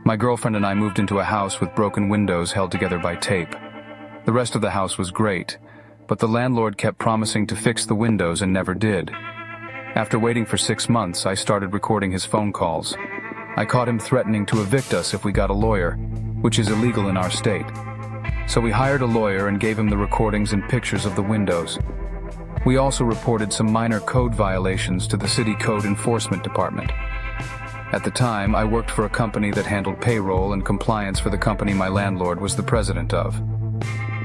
My girlfriend and I moved into a house with broken windows held together by tape. The rest of the house was great, but the landlord kept promising to fix the windows and never did. After waiting for 6 months, I started recording his phone calls. I caught him threatening to evict us if we got a lawyer, which is illegal in our state. So we hired a lawyer and gave him the recordings and pictures of the windows. We also reported some minor code violations to the City Code Enforcement Department. At the time, I worked for a company that handled payroll and compliance for the company my landlord was the president of.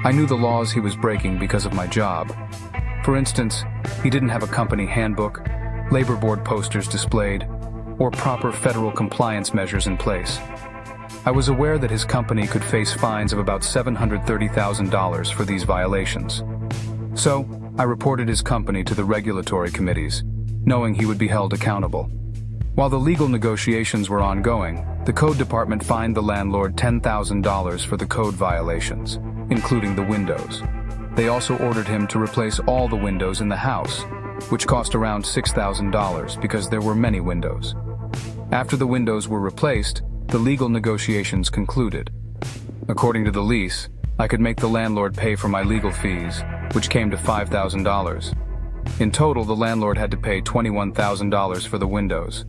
I knew the laws he was breaking because of my job. For instance, he didn't have a company handbook, labor board posters displayed, or proper federal compliance measures in place. I was aware that his company could face fines of about $730,000 for these violations. So, I reported his company to the regulatory committees, knowing he would be held accountable. While the legal negotiations were ongoing, the code department fined the landlord $10,000 for the code violations, including the windows. They also ordered him to replace all the windows in the house, which cost around $6,000 because there were many windows. After the windows were replaced, the legal negotiations concluded. According to the lease, I could make the landlord pay for my legal fees, which came to $5,000. In total, the landlord had to pay $21,000 for the windows.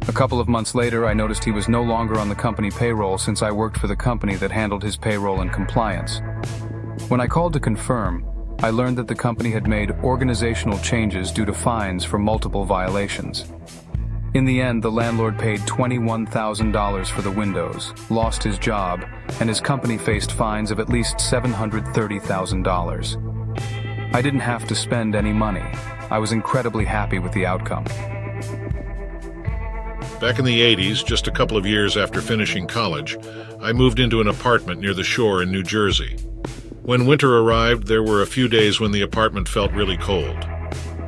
A couple of months later, I noticed he was no longer on the company payroll since I worked for the company that handled his payroll and compliance. When I called to confirm, I learned that the company had made organizational changes due to fines for multiple violations. In the end, the landlord paid $21,000 for the windows, lost his job, and his company faced fines of at least $730,000. I didn't have to spend any money. I was incredibly happy with the outcome. Back in the 80s, just a couple of years after finishing college, I moved into an apartment near the shore in New Jersey. When winter arrived, there were a few days when the apartment felt really cold.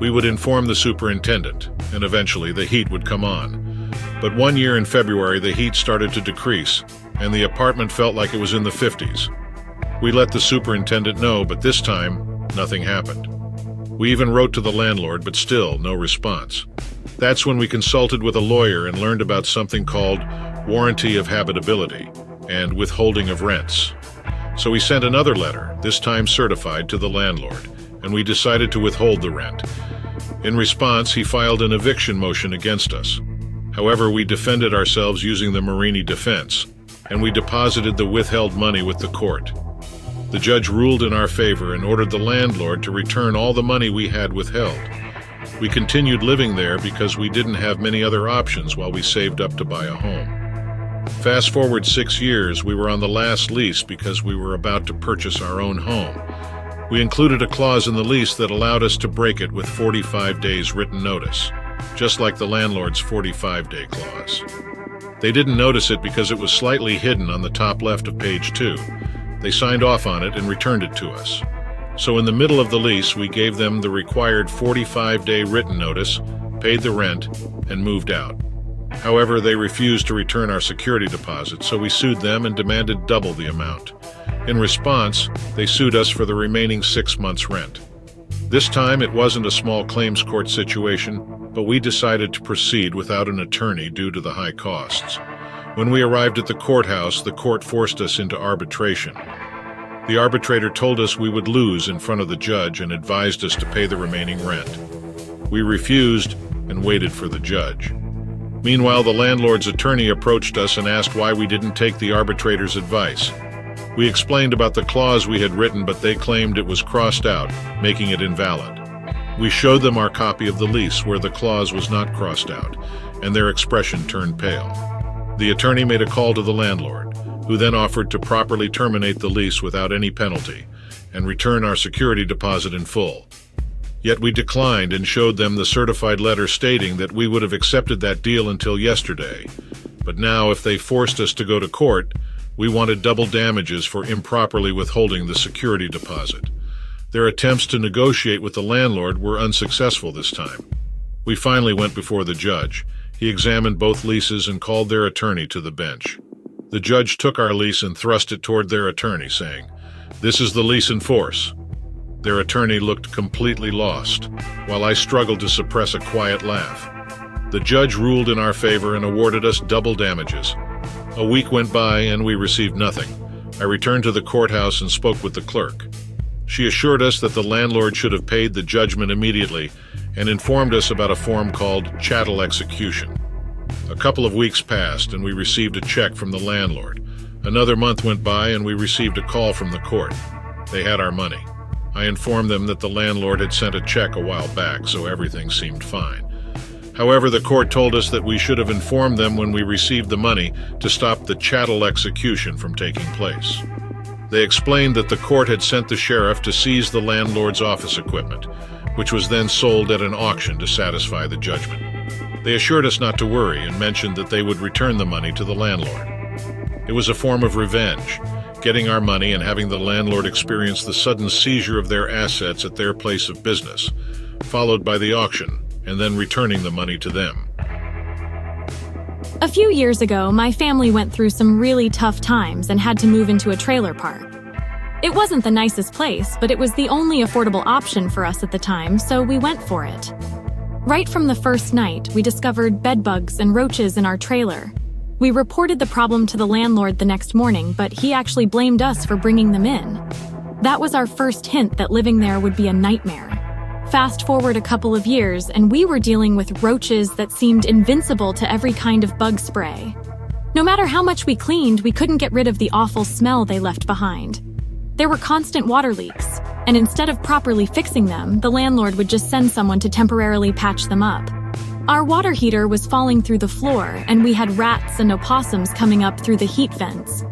We would inform the superintendent, and eventually the heat would come on. But one year in February, the heat started to decrease, and the apartment felt like it was in the 50s. We let the superintendent know, but this time, nothing happened. We even wrote to the landlord, but still no response. That's when we consulted with a lawyer and learned about something called warranty of habitability and withholding of rents. So we sent another letter, this time certified, to the landlord, and we decided to withhold the rent. In response, he filed an eviction motion against us. However, we defended ourselves using the Marini defense, and we deposited the withheld money with the court. The judge ruled in our favor and ordered the landlord to return all the money we had withheld. We continued living there because we didn't have many other options while we saved up to buy a home. Fast forward 6 years, we were on the last lease because we were about to purchase our own home. We included a clause in the lease that allowed us to break it with 45 days written notice, just like the landlord's 45-day clause. They didn't notice it because it was slightly hidden on the top left of page 2. They signed off on it and returned it to us. So in the middle of the lease, we gave them the required 45-day written notice, paid the rent, and moved out. However, they refused to return our security deposit, so we sued them and demanded double the amount. In response, they sued us for the remaining 6 months' rent. This time, it wasn't a small claims court situation, but we decided to proceed without an attorney due to the high costs. When we arrived at the courthouse, the court forced us into arbitration. The arbitrator told us we would lose in front of the judge and advised us to pay the remaining rent. We refused and waited for the judge. Meanwhile, the landlord's attorney approached us and asked why we didn't take the arbitrator's advice. We explained about the clause we had written, but they claimed it was crossed out, making it invalid. We showed them our copy of the lease where the clause was not crossed out, and their expression turned pale. The attorney made a call to the landlord, who then offered to properly terminate the lease without any penalty and return our security deposit in full. Yet we declined and showed them the certified letter stating that we would have accepted that deal until yesterday. But now, if they forced us to go to court, we wanted double damages for improperly withholding the security deposit. Their attempts to negotiate with the landlord were unsuccessful this time. We finally went before the judge. He examined both leases and called their attorney to the bench. The judge took our lease and thrust it toward their attorney, saying, "This is the lease in force." Their attorney looked completely lost, while I struggled to suppress a quiet laugh. The judge ruled in our favor and awarded us double damages. A week went by and we received nothing. I returned to the courthouse and spoke with the clerk. She assured us that the landlord should have paid the judgment immediately and informed us about a form called chattel execution. A couple of weeks passed and we received a check from the landlord. Another month went by and we received a call from the court. They had our money. I informed them that the landlord had sent a check a while back, so everything seemed fine. However, the court told us that we should have informed them when we received the money to stop the chattel execution from taking place. They explained that the court had sent the sheriff to seize the landlord's office equipment, which was then sold at an auction to satisfy the judgment. They assured us not to worry and mentioned that they would return the money to the landlord. It was a form of revenge, getting our money and having the landlord experience the sudden seizure of their assets at their place of business, followed by the auction, and then returning the money to them. A few years ago, my family went through some really tough times and had to move into a trailer park. It wasn't the nicest place, but it was the only affordable option for us at the time, so we went for it. Right from the first night, we discovered bedbugs and roaches in our trailer. We reported the problem to the landlord the next morning, but he actually blamed us for bringing them in. That was our first hint that living there would be a nightmare. Fast forward a couple of years, and we were dealing with roaches that seemed invincible to every kind of bug spray. No matter how much we cleaned, we couldn't get rid of the awful smell they left behind. There were constant water leaks, and instead of properly fixing them, the landlord would just send someone to temporarily patch them up. Our water heater was falling through the floor, and we had rats and opossums coming up through the heat vents.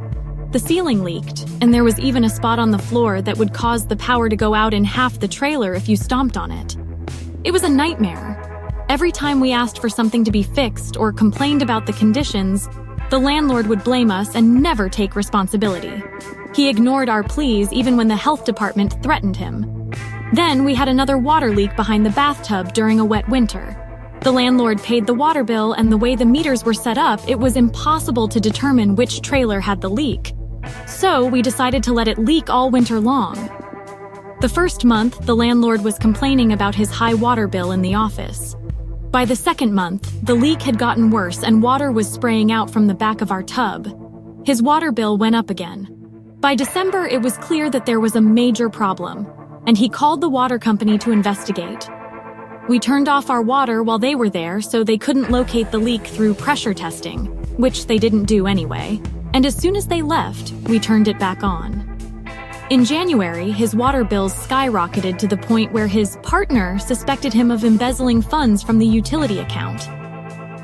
The ceiling leaked, and there was even a spot on the floor that would cause the power to go out in half the trailer if you stomped on it. It was a nightmare. Every time we asked for something to be fixed or complained about the conditions, the landlord would blame us and never take responsibility. He ignored our pleas even when the health department threatened him. Then we had another water leak behind the bathtub during a wet winter. The landlord paid the water bill, and the way the meters were set up, it was impossible to determine which trailer had the leak. So we decided to let it leak all winter long. The first month, the landlord was complaining about his high water bill in the office. By the second month, the leak had gotten worse and water was spraying out from the back of our tub. His water bill went up again. By December, it was clear that there was a major problem, and he called the water company to investigate. We turned off our water while they were there so they couldn't locate the leak through pressure testing, which they didn't do anyway. And as soon as they left, we turned it back on. In January, his water bills skyrocketed to the point where his partner suspected him of embezzling funds from the utility account.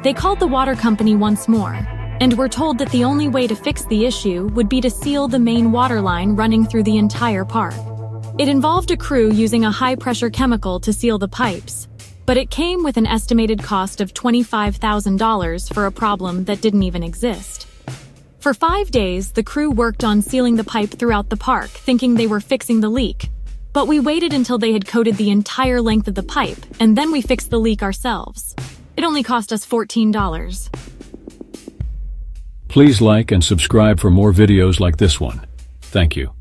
They called the water company once more, and were told that the only way to fix the issue would be to seal the main water line running through the entire park. It involved a crew using a high-pressure chemical to seal the pipes, but it came with an estimated cost of $25,000 for a problem that didn't even exist. For 5 days, the crew worked on sealing the pipe throughout the park, thinking they were fixing the leak. But we waited until they had coated the entire length of the pipe, and then we fixed the leak ourselves. It only cost us $14. Please like and subscribe for more videos like this one. Thank you.